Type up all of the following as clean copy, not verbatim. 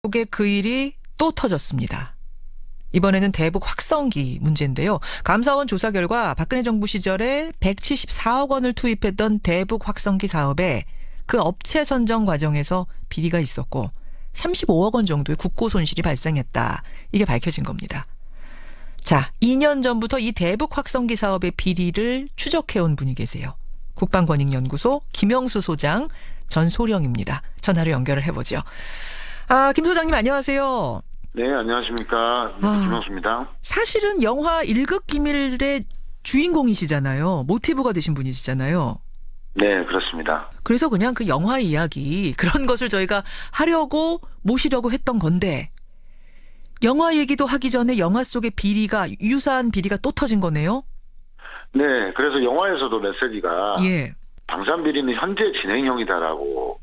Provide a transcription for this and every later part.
대북의 그 일이 또 터졌습니다. 이번에는 대북 확성기 문제인데요. 감사원 조사 결과 박근혜 정부 시절에 174억 원을 투입했던 대북 확성기 사업에 그 업체 선정 과정에서 비리가 있었고 35억 원 정도의 국고 손실이 발생했다. 이게 밝혀진 겁니다. 자, 2년 전부터 이 대북 확성기 사업의 비리를 추적해온 분이 계세요. 국방권익연구소 김영수 소장 전소령입니다. 전화로 연결을 해보죠. 김 소장님 안녕하세요. 네, 안녕하십니까. 김영수입니다. 사실은 영화 일극기밀의 주인공이시잖아요. 모티브가 되신 분이시잖아요. 네, 그렇습니다. 그래서 그냥 그 영화 이야기 그런 것을 저희가 하려고 모시려고 했던 건데 영화 얘기도 하기 전에 영화 속의 비리가 유사한 비리가 또 터진 거네요. 네, 그래서 영화에서도 메시지가 예. 방산비리는 현재 진행형이다라고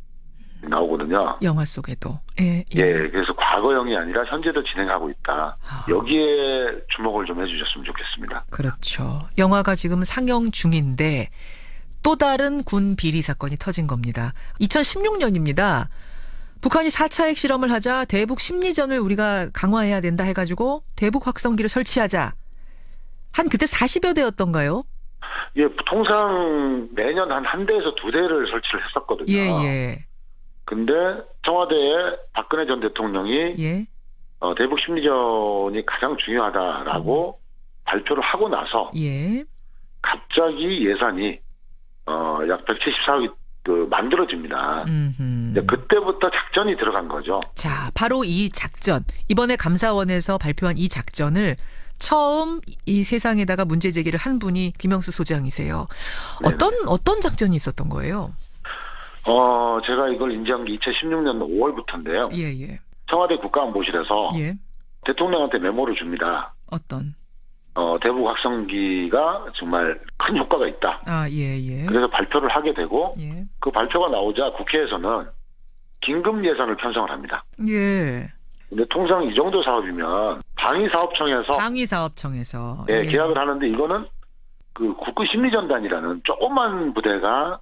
나오거든요. 영화 속에도. 예, 예. 예, 그래서 과거형이 아니라 현재도 진행하고 있다. 여기에 주목을 좀 해주셨으면 좋겠습니다. 그렇죠. 영화가 지금 상영 중인데 또 다른 군 비리 사건이 터진 겁니다. 2016년입니다. 북한이 4차 핵실험을 하자 대북 심리전을 우리가 강화해야 된다 해가지고 대북 확성기를 설치하자. 한 그때 40여 대였던가요? 예, 통상 매년 한 대에서 두 대를 설치를 했었거든요. 예, 예. 근데 청와대에 박근혜 전 대통령이 예. 대북 심리전이 가장 중요하다라고 발표를 하고 나서 예. 갑자기 예산이 약 174억이 만들어집니다. 이제 그때부터 작전이 들어간 거죠. 자, 바로 이 작전. 이번에 감사원에서 발표한 이 작전을 처음 이 세상에다가 문제 제기를 한 분이 김영수 소장이세요. 어떤 작전이 있었던 거예요? 제가 이걸 인지한 게 2016년 5월부터인데요. 예, 예. 청와대 국가안보실에서 예. 대통령한테 메모를 줍니다. 어떤? 대북 확성기가 정말 큰 효과가 있다. 예, 예. 그래서 발표를 하게 되고 예. 그 발표가 나오자 국회에서는 긴급 예산을 편성을 합니다. 예. 근데 통상 이 정도 사업이면 방위사업청에서 예, 계약을 하는데 이거는 그 국군심리전단이라는 조그만 부대가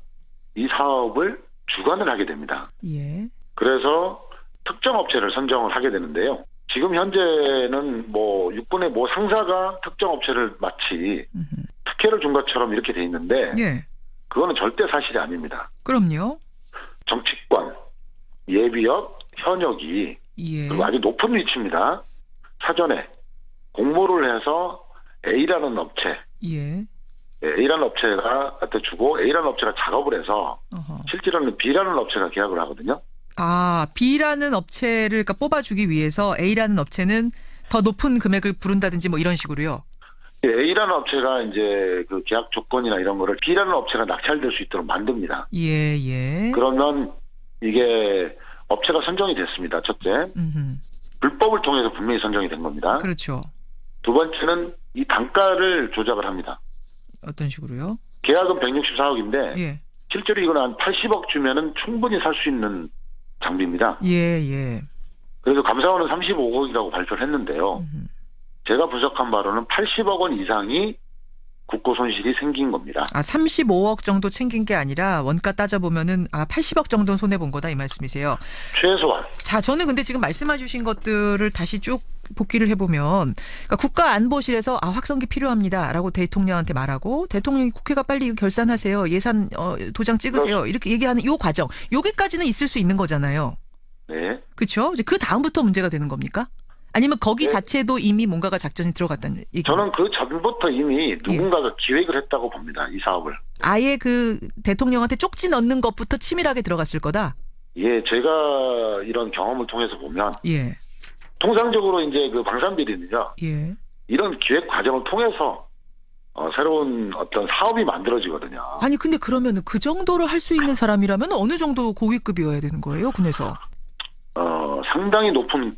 이 사업을 주관을 하게 됩니다. 예. 그래서 특정 업체를 선정을 하게 되는데요. 지금 현재는 육군의 상사가 특정 업체를 마치 특혜를 준 것처럼 이렇게 돼 있는데 예. 그거는 절대 사실이 아닙니다. 그럼요. 정치권, 예비역, 현역이 예. 그리고 아주 높은 위치입니다. 사전에 공모를 해서 A라는 업체, 예. A라는 업체가 갖다 주고 A라는 업체가 작업을 해서 실제로는 B라는 업체가 계약을 하거든요. B라는 업체를 그러니까 뽑아주기 위해서 A라는 업체는 더 높은 금액을 부른다든지 이런 식으로요. A라는 업체가 이제 그 계약 조건이나 이런 거를 B라는 업체가 낙찰될 수 있도록 만듭니다. 예, 예. 그러면 이게 업체가 선정이 됐습니다. 첫째. 불법을 통해서 분명히 선정이 된 겁니다. 그렇죠. 두 번째는 이 단가를 조작을 합니다. 어떤 식으로요? 계약은 164억인데 예. 실제로 이거는 한 80억 주면은 충분히 살 수 있는 장비입니다. 예, 예. 그래서 감사원은 35억이라고 발표를 했는데요. 제가 분석한 바로는 80억 원 이상이 국고 손실이 생긴 겁니다. 35억 정도 챙긴 게 아니라 원가 따져보면은 80억 정도는 손해본 거다 이 말씀이세요. 최소한. 자, 저는 근데 지금 말씀해 주신 것들을 다시 쭉 복기를 해보면 그러니까 국가안보실에서 확성기 필요합니다라고 대통령한테 말하고 대통령이 국회가 빨리 이거 결산하세요. 예산 도장 찍으세요. 이렇게 얘기하는 이 과정. 여기까지는 있을 수 있는 거잖아요. 네. 그렇죠? 이제 그 다음부터 문제가 되는 겁니까? 아니면 거기 네. 자체도 이미 뭔가가 작전이 들어갔다는 얘기? 저는 그 전부터 이미 누군가가 기획을 했다고 봅니다. 이 사업을. 아예 그 대통령한테 쪽지 넣는 것부터 치밀하게 들어갔을 거다? 예, 제가 이런 경험을 통해서 보면 예. 통상적으로 이제 그 방산비리는요. 예. 이런 기획 과정을 통해서 새로운 어떤 사업이 만들어지거든요. 아니 근데 그러면 그 정도를 할 수 있는 사람이라면 어느 정도 고위급이어야 되는 거예요, 군에서? 상당히 높은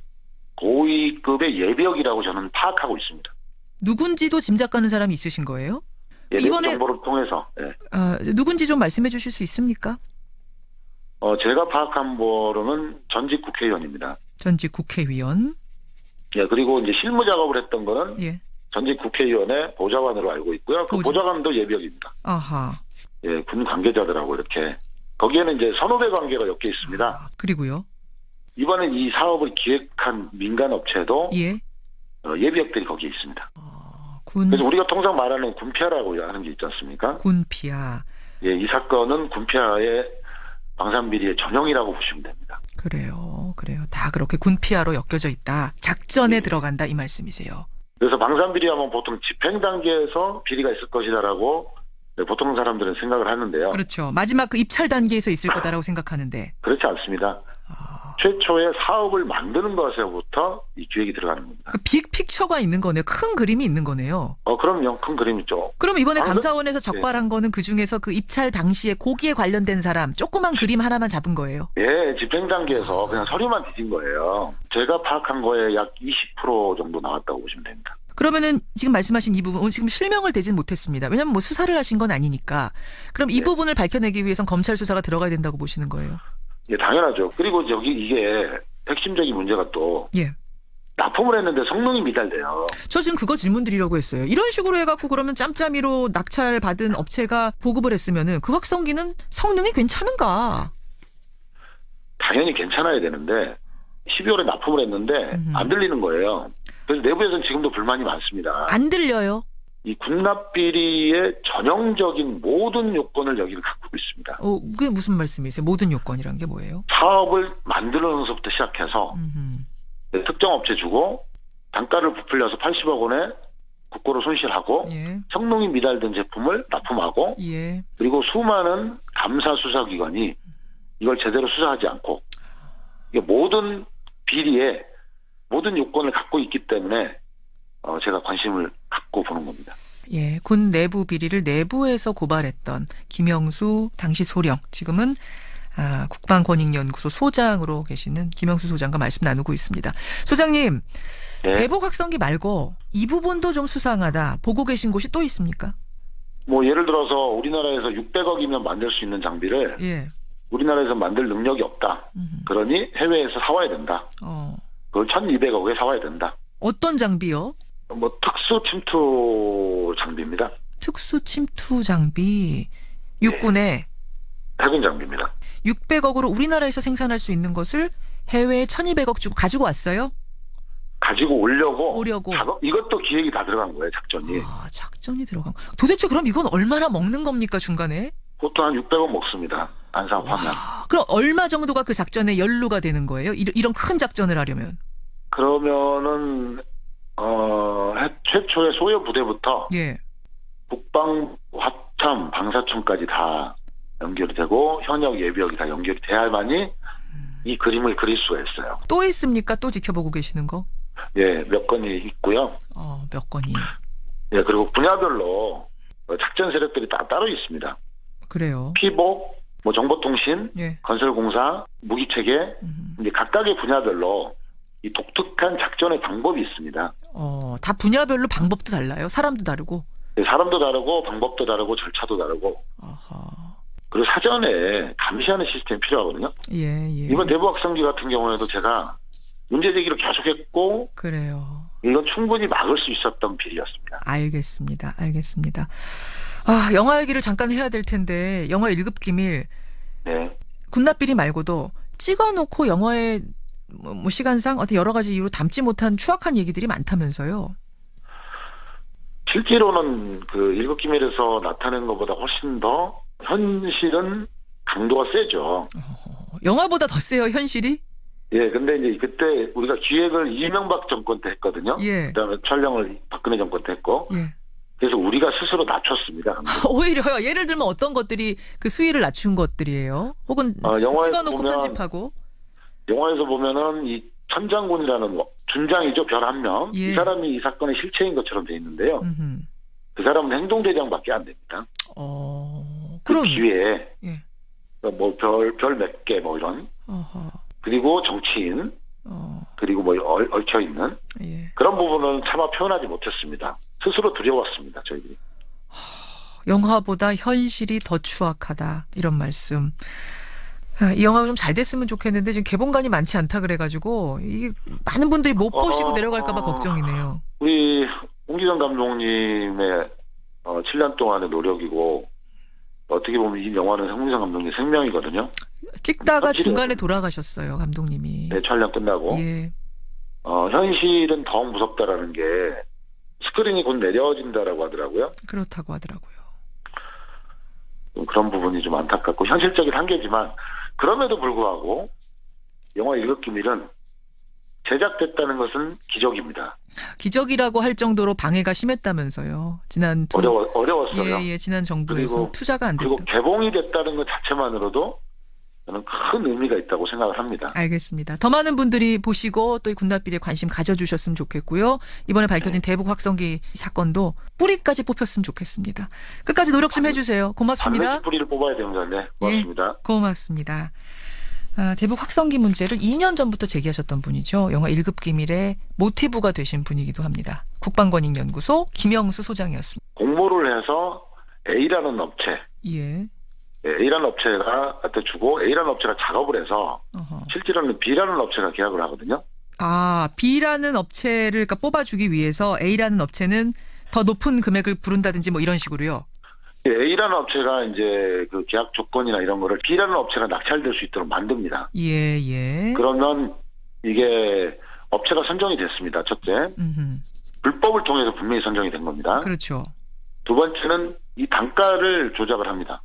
고위급의 예비역이라고 저는 파악하고 있습니다. 누군지도 짐작가는 사람이 있으신 거예요? 예, 이번에 정보를 통해서. 예. 누군지 좀 말씀해 주실 수 있습니까? 제가 파악한 바로는 전직 국회의원입니다. 전직 국회의원. 예, 그리고 이제 실무 작업을 했던 거는 예. 전직 국회의원의 보좌관으로 알고 있고요. 그 보좌관도 예비역입니다. 아하. 예, 군 관계자들하고 이렇게 거기에는 이제 선후배 관계가 엮여 있습니다. 그리고요. 이번에 이 사업을 기획한 민간 업체도 예. 예비역들이 거기에 있습니다. 군 그래서 우리가 통상 말하는 군피아라고 하는 게 있지 않습니까? 군피아. 예, 이 사건은 군피아의 방산비리의 전형이라고 보시면 됩니다. 그래요. 다 그렇게 군피아로 엮여져 있다. 작전에 들어간다 이 말씀이세요. 그래서 방산비리하면 보통 집행 단계에서 비리가 있을 것이다라고 보통 사람들은 생각을 하는데요. 그렇죠. 마지막 그 입찰 단계에서 있을 거다라고 생각하는데. 그렇지 않습니다. 최초의 사업을 만드는 것에부터 이 기획이 들어가는 겁니다. 그 빅픽처가 있는 거네요. 큰 그림이 있는 거네요. 그럼요. 큰 그림 있죠. 그럼 이번에 감사원에서 적발한 거는 그중에서 그 입찰 당시에 고기에 관련된 사람 조그만 그림 하나만 잡은 거예요? 예, 집행 단계에서 그냥 서류만 뒤진 거예요. 제가 파악한 거에 약 20% 정도 나왔다고 보시면 됩니다. 그러면은 지금 말씀하신 이 부분, 오늘 지금 실명을 대진 못했습니다. 왜냐하면 뭐 수사를 하신 건 아니니까. 그럼 이 부분을 밝혀내기 위해선 검찰 수사가 들어가야 된다고 보시는 거예요? 예, 당연하죠. 그리고 이게 핵심적인 문제가 또 납품을 했는데 성능이 미달돼요. 저 지금 그거 질문 드리려고 했어요. 이런 식으로 해갖고 그러면 짬짬이로 낙찰 받은 업체가 보급을 했으면은 그 확성기는 성능이 괜찮은가? 당연히 괜찮아야 되는데 12월에 납품을 했는데 안 들리는 거예요. 그래서 내부에서는 지금도 불만이 많습니다. 안 들려요? 이 군납비리의 전형적인 모든 요건을 여기는 갖고 있습니다. 그게 무슨 말씀이세요? 모든 요건이란 게 뭐예요? 사업을 만들어서부터 시작해서 특정 업체 주고 단가를 부풀려서 80억 원에 국고로 손실하고 성능이 미달된 제품을 납품하고 그리고 수많은 감사 수사기관이 이걸 제대로 수사하지 않고 이게 모든 비리에 모든 요건을 갖고 있기 때문에 제가 관심을 갖고 보는 겁니다. 예, 군 내부 비리를 내부에서 고발했던 김영수 당시 소령, 지금은 국방권익연구소 소장으로 계시는 김영수 소장과 말씀 나누고 있습니다. 소장님, 대북 확성기 말고 이 부분도 좀 수상하다 보고 계신 곳이 또 있습니까? 뭐 예를 들어서 우리나라에서 600억이면 만들 수 있는 장비를 우리나라에서 만들 능력이 없다. 그러니 해외에서 사와야 된다. 그걸 1,200억에 사와야 된다. 어떤 장비요? 뭐 특수 침투 장비입니다. 특수 침투 장비. 육군의 해군 장비입니다. 600억으로 우리나라에서 생산할 수 있는 것을 해외에 1,200억 주고 가지고 왔어요? 가지고 오려고. 이것도 기획이 다 들어간 거예요, 작전이. 작전이 들어간 거. 도대체 그럼 이건 얼마나 먹는 겁니까, 중간에? 보통 한 600억 먹습니다. 안 사업하면. 그럼 얼마 정도가 그 작전에 연루가 되는 거예요? 이런 큰 작전을 하려면? 그러면은 최초의 소요 부대부터 국방, 화참, 방사청까지 다 연결이 되고 현역 예비역이 다 연결이 돼야만이 이 그림을 그릴 수가 있어요. 또 있습니까? 또 지켜보고 계시는 거? 예, 몇 건이 있고요. 몇 건이. 예, 그리고 분야별로 작전 세력들이 다 따로 있습니다. 그래요. 피복, 뭐 정보통신, 건설공사, 무기체계, 이제 각각의 분야별로 이 독특한 작전의 방법이 있습니다. 다 분야별로 방법도 달라요? 사람도 다르고? 네, 사람도 다르고 방법도 다르고 절차도 다르고. 그리고 사전에 감시하는 시스템이 필요하거든요. 이번 대북 확성기 같은 경우에도 제가 문제 제기를 계속했고. 그래요. 이건 충분히 막을 수 있었던 비리였습니다. 알겠습니다. 영화 얘기를 잠깐 해야 될 텐데 영화 1급 기밀. 군납비리 말고도 찍어놓고 영화에 뭐 시간상 어떤 여러 가지 이유로 담지 못한 추악한 얘기들이 많다면서요. 실제로는 그 1급 기밀에서 나타낸 것보다 훨씬 더 현실은 강도가 세죠. 영화보다 더 세요, 현실이? 예, 근데 이제 그때 우리가 기획을 이명박 정권 때 했거든요. 그다음에 촬영을 박근혜 정권 때 했고. 그래서 우리가 스스로 낮췄습니다. 오히려요. 예를 들면 어떤 것들이 그 수위를 낮춘 것들이에요? 혹은 찍어놓고 편집하고? 영화에서 보면은 이 천장군이라는 준장이죠. 별 한 명. 이 사람이 이 사건의 실체인 것처럼 돼 있는데요. 그 사람은 행동대장밖에 안 됩니다. 그럼 뒤에 뭐 별 몇 개 뭐 이런. 그리고 정치인. 그리고 뭐 얽혀 있는 그런 부분은 차마 표현하지 못했습니다. 스스로 두려웠습니다. 저희들이. 영화보다 현실이 더 추악하다 이런 말씀. 이 영화가 좀 잘 됐으면 좋겠는데 지금 개봉관이 많지 않다 그래가지고 이게 많은 분들이 못 보시고 내려갈까 봐 걱정이네요. 우리 홍기정 감독님의 7년 동안의 노력이고 어떻게 보면 이 영화는 성민상 감독님 생명이거든요. 찍다가 중간에 돌아가셨어요, 감독님이. 네, 촬영 끝나고. 예. 현실은 더 무섭다라는 게 스크린이 곧 내려진다라고 하더라고요. 그렇다고 하더라고요. 그런 부분이 좀 안타깝고 현실적인 한계지만 그럼에도 불구하고 영화 일극기밀은 제작됐다는 것은 기적입니다. 기적이라고 할 정도로 방해가 심했다면서요. 지난 어려웠어요. 예, 지난 정부에서 투자가 안 됐다. 그리고 개봉이 됐다는 것 자체만으로도 저는 큰 의미가 있다고 생각을 합니다. 알겠습니다. 더 많은 분들이 보시고 또 이 군납비리에 관심 가져주셨으면 좋겠고요. 이번에 밝혀진 대북 확성기 사건도 뿌리까지 뽑혔으면 좋겠습니다. 끝까지 노력 좀 해주세요. 고맙습니다. 뿌리를 뽑아야 됩니다. 네, 고맙습니다. 예, 고맙습니다. 대북 확성기 문제를 2년 전부터 제기하셨던 분이죠. 영화 1급 기밀의 모티브가 되신 분이기도 합니다. 국방권익연구소 김영수 소장이었습니다. 공모를 해서 A라는 업체, 예. A라는 업체가 갖다 주고 A라는 업체가 작업을 해서 실제로는 B라는 업체가 계약을 하거든요. B라는 업체를 그러니까 뽑아주기 위해서 A라는 업체는 더 높은 금액을 부른다든지 뭐 이런 식으로요. A라는 업체가 이제 그 계약 조건이나 이런 거를 B라는 업체가 낙찰될 수 있도록 만듭니다. 예. 그러면 이게 업체가 선정이 됐습니다. 첫째. 불법을 통해서 분명히 선정이 된 겁니다. 그렇죠. 두 번째는 이 단가를 조작을 합니다.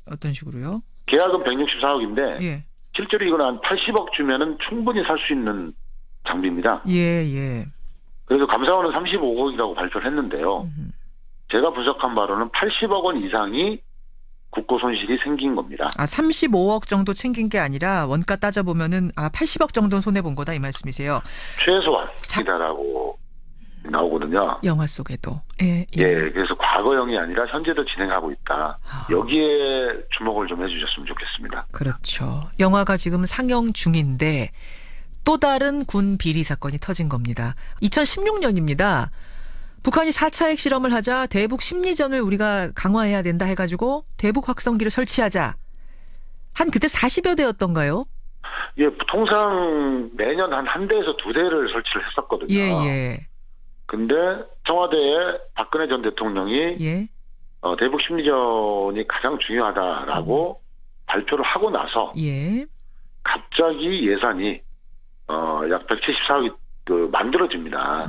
어떤 식으로요? 계약은 164억인데 예. 실제로 이건 한 80억 주면은 충분히 살 수 있는 장비입니다. 예. 그래서 감사원은 35억이라고 발표를 했는데요. 제가 분석한 바로는 80억 원 이상이 국고 손실이 생긴 겁니다. 35억 정도 챙긴 게 아니라 원가 따져보면은 80억 정도는 손해본 거다 이 말씀이세요. 최소한이다라고 나오거든요. 영화 속에도. 예, 그래서 과거형이 아니라 현재도 진행하고 있다. 여기에 주목을 좀 해주셨으면 좋겠습니다. 그렇죠. 영화가 지금 상영 중인데 또 다른 군 비리 사건이 터진 겁니다. 2016년입니다. 북한이 4차 핵실험을 하자 대북 심리전을 우리가 강화해야 된다 해가지고 대북 확성기를 설치하자. 그때 40여 대였던가요? 예, 통상 매년 한 대에서 2대를 설치를 했었거든요. 예. 근데 청와대에 박근혜 전 대통령이 대북 심리전이 가장 중요하다라고 발표를 하고 나서 갑자기 예산이 약 174억이 만들어집니다.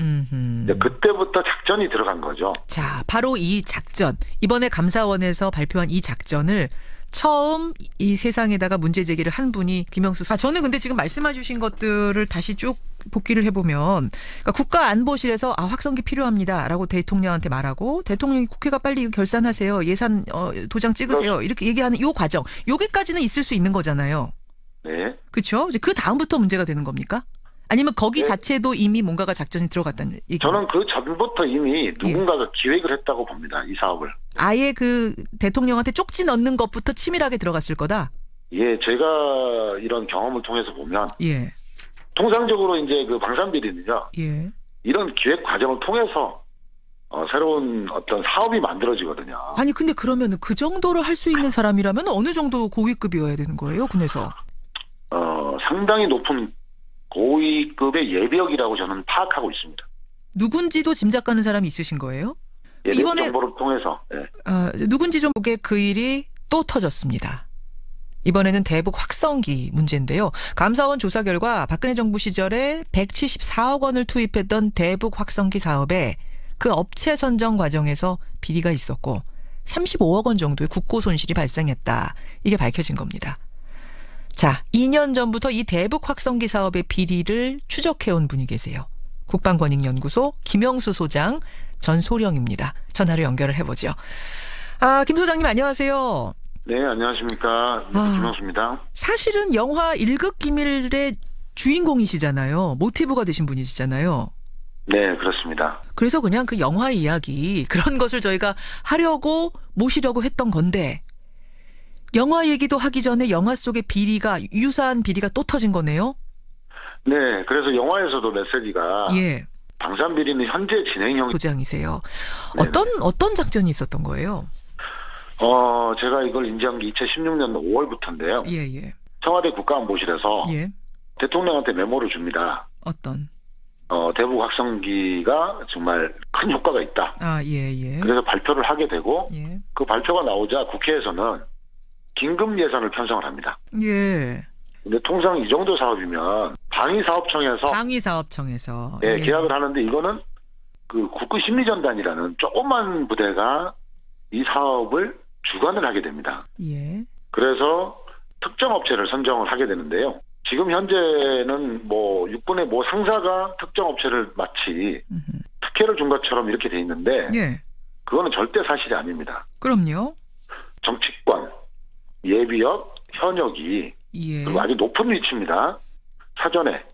그때부터 작전이 들어간 거죠. 자, 바로 이 작전. 이번에 감사원에서 발표한 이 작전을 처음 이 세상에다가 문제 제기를 한 분이 김영수. 저는 근데 지금 말씀해 주신 것들을 다시 쭉 복기를 해보면 그러니까 국가안보실에서 확성기 필요합니다라고 대통령한테 말하고 대통령이 국회가 빨리 이거 결산하세요. 예산 도장 찍으세요. 이렇게 얘기하는 이 과정. 여기까지는 있을 수 있는 거잖아요. 네. 그렇죠? 이제 그 다음부터 문제가 되는 겁니까? 아니면 거기 자체도 이미 뭔가가 작전이 들어갔다는 얘기? 저는 그 전부터 이미 누군가가 기획을 했다고 봅니다. 이 사업을. 아예 그 대통령한테 쪽지 넣는 것부터 치밀하게 들어갔을 거다? 예, 제가 이런 경험을 통해서 보면 통상적으로 이제 그 방산비리는요. 이런 기획 과정을 통해서 새로운 어떤 사업이 만들어지거든요. 아니 근데 그러면 그 정도로 할 수 있는 사람이라면 어느 정도 고위급이어야 되는 거예요, 군에서? 상당히 높은 고위급의 예비역이라고 저는 파악하고 있습니다. 누군지도 짐작가는 사람이 있으신 거예요? 이번에 정보를 통해서. 누군지 좀 보게 그 일이 또 터졌습니다. 이번에는 대북 확성기 문제인데요. 감사원 조사 결과 박근혜 정부 시절에 174억 원을 투입했던 대북 확성기 사업에 그 업체 선정 과정에서 비리가 있었고 35억 원 정도의 국고 손실이 발생했다. 이게 밝혀진 겁니다. 자, 2년 전부터 이 대북 확성기 사업의 비리를 추적해온 분이 계세요. 국방권익연구소 김영수 소장 전소령입니다. 전화로 연결을 해보죠. 김 소장님 안녕하세요. 네, 안녕하십니까. 김영수입니다. 사실은 영화 1급 기밀의 주인공이시잖아요. 모티브가 되신 분이시잖아요. 네, 그렇습니다. 그래서 그냥 그 영화 이야기 그런 것을 저희가 하려고 모시려고 했던 건데 영화 얘기도 하기 전에 영화 속의 비리가 유사한 비리가 또 터진 거네요. 네, 그래서 영화에서도 메시지가 방산비리는 현재 진행형 소장이세요. 어떤 작전이 있었던 거예요? 제가 이걸 인지한 게 2016년 5월부터인데요. 청와대 국가안보실에서 대통령한테 메모를 줍니다. 어떤? 대북 확성기가 정말 큰 효과가 있다. 예. 그래서 발표를 하게 되고 예. 그 발표가 나오자 국회에서는 긴급 예산을 편성을 합니다. 예. 근데 통상 이 정도 사업이면 방위사업청에서 예. 계약을 하는데 이거는 그 국군심리전단이라는 조그만 부대가 이 사업을 주관을 하게 됩니다. 예. 그래서 특정 업체를 선정을 하게 되는데요. 지금 현재는 뭐 육군의 모 상사가 특정 업체를 마치 특혜를 준 것처럼 이렇게 돼 있는데 예. 그거는 절대 사실이 아닙니다. 그럼요. 정치권, 예비역, 현역이 예. 그리고 아주 높은 위치입니다. 사전에